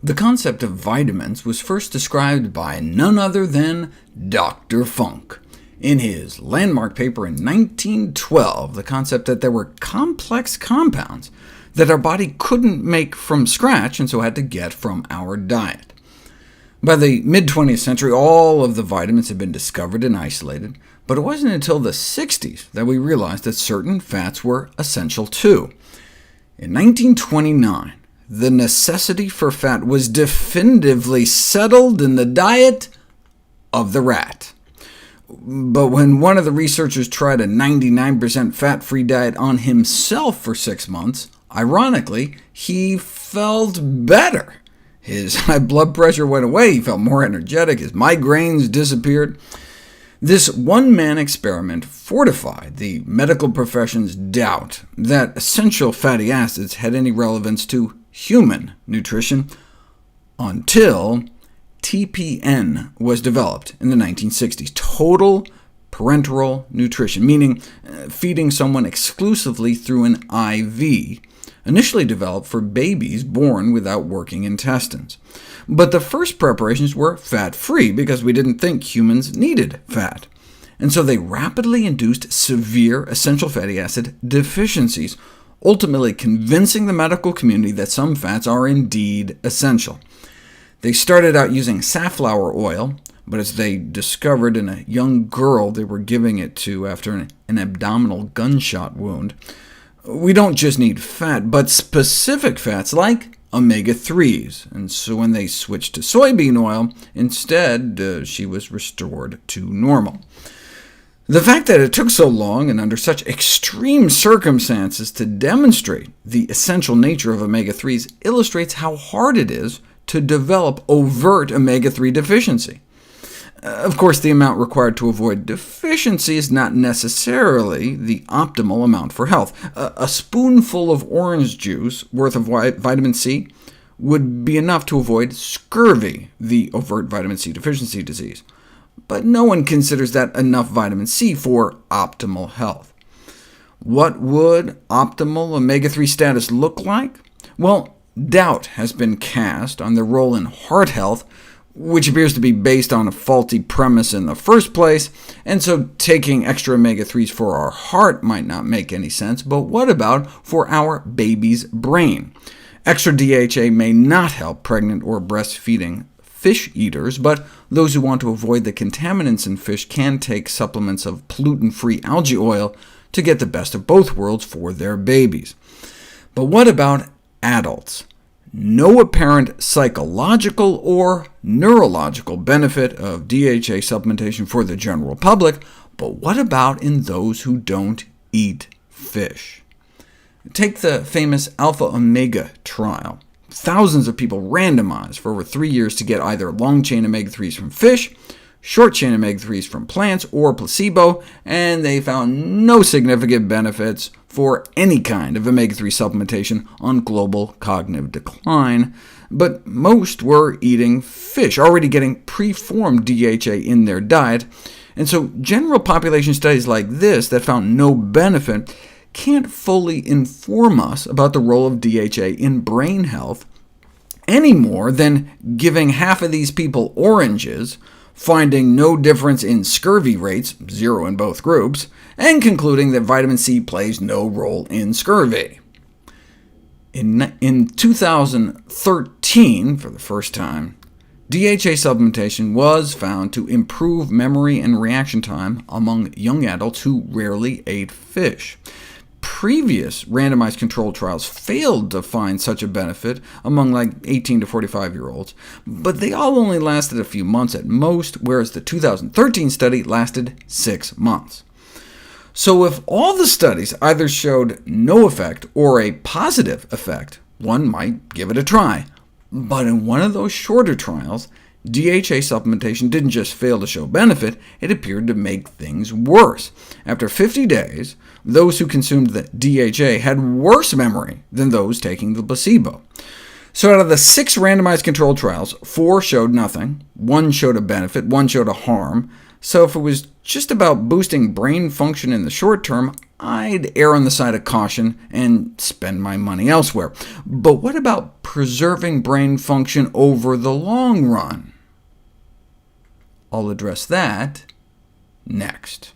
The concept of vitamins was first described by none other than Dr. Funk. In his landmark paper in 1912, the concept that there were complex compounds that our body couldn't make from scratch, and so had to get from our diet. By the mid-20th century, all of the vitamins had been discovered and isolated, but it wasn't until the 60s that we realized that certain fats were essential too. In 1929, the necessity for fat was definitively settled in the diet of the rat. But when one of the researchers tried a 99% fat-free diet on himself for 6 months, ironically, he felt better. His high blood pressure went away, he felt more energetic, his migraines disappeared. This one-man experiment fortified the medical profession's doubt that essential fatty acids had any relevance to human nutrition, until TPN was developed in the 1960s, total parenteral nutrition, meaning feeding someone exclusively through an IV, initially developed for babies born without working intestines. But the first preparations were fat-free, because we didn't think humans needed fat, and so they rapidly induced severe essential fatty acid deficiencies, ultimately convincing the medical community that some fats are indeed essential. They started out using safflower oil, but as they discovered in a young girl they were giving it to after an abdominal gunshot wound, we don't just need fat, but specific fats like omega-3s, and so when they switched to soybean oil, instead she was restored to normal. The fact that it took so long and under such extreme circumstances to demonstrate the essential nature of omega-3s illustrates how hard it is to develop overt omega-3 deficiency. Of course, the amount required to avoid deficiency is not necessarily the optimal amount for health. A spoonful of orange juice worth of vitamin C would be enough to avoid scurvy, the overt vitamin C deficiency disease. But no one considers that enough vitamin C for optimal health. What would optimal omega-3 status look like? Well, doubt has been cast on their role in heart health, which appears to be based on a faulty premise in the first place, and so taking extra omega-3s for our heart might not make any sense. But what about for our baby's brain? Extra DHA may not help pregnant or breastfeeding fish eaters, but those who want to avoid the contaminants in fish can take supplements of pollutant-free algae oil to get the best of both worlds for their babies. But what about adults? No apparent psychological or neurological benefit of DHA supplementation for the general public, but what about in those who don't eat fish? Take the famous alpha-omega trial. Thousands of people randomized for over 3 years to get either long-chain omega-3s from fish, short-chain omega-3s from plants, or placebo, and they found no significant benefits for any kind of omega-3 supplementation on global cognitive decline. But most were eating fish, already getting preformed DHA in their diet, and so general population studies like this that found no benefit can't fully inform us about the role of DHA in brain health, any more than giving half of these people oranges, finding no difference in scurvy rates, 0 in both groups, and concluding that vitamin C plays no role in scurvy. In 2013, for the first time, DHA supplementation was found to improve memory and reaction time among young adults who rarely ate fish. Previous randomized controlled trials failed to find such a benefit among 18 to 45-year-olds, but they all only lasted a few months at most, whereas the 2013 study lasted 6 months. So if all the studies either showed no effect or a positive effect, one might give it a try. But in one of those shorter trials, DHA supplementation didn't just fail to show benefit, it appeared to make things worse. After 50 days, those who consumed the DHA had worse memory than those taking the placebo. So out of the 6 randomized controlled trials, 4 showed nothing, 1 showed a benefit, 1 showed a harm. So if it was just about boosting brain function in the short term, I'd err on the side of caution and spend my money elsewhere. But what about preserving brain function over the long run? I'll address that next.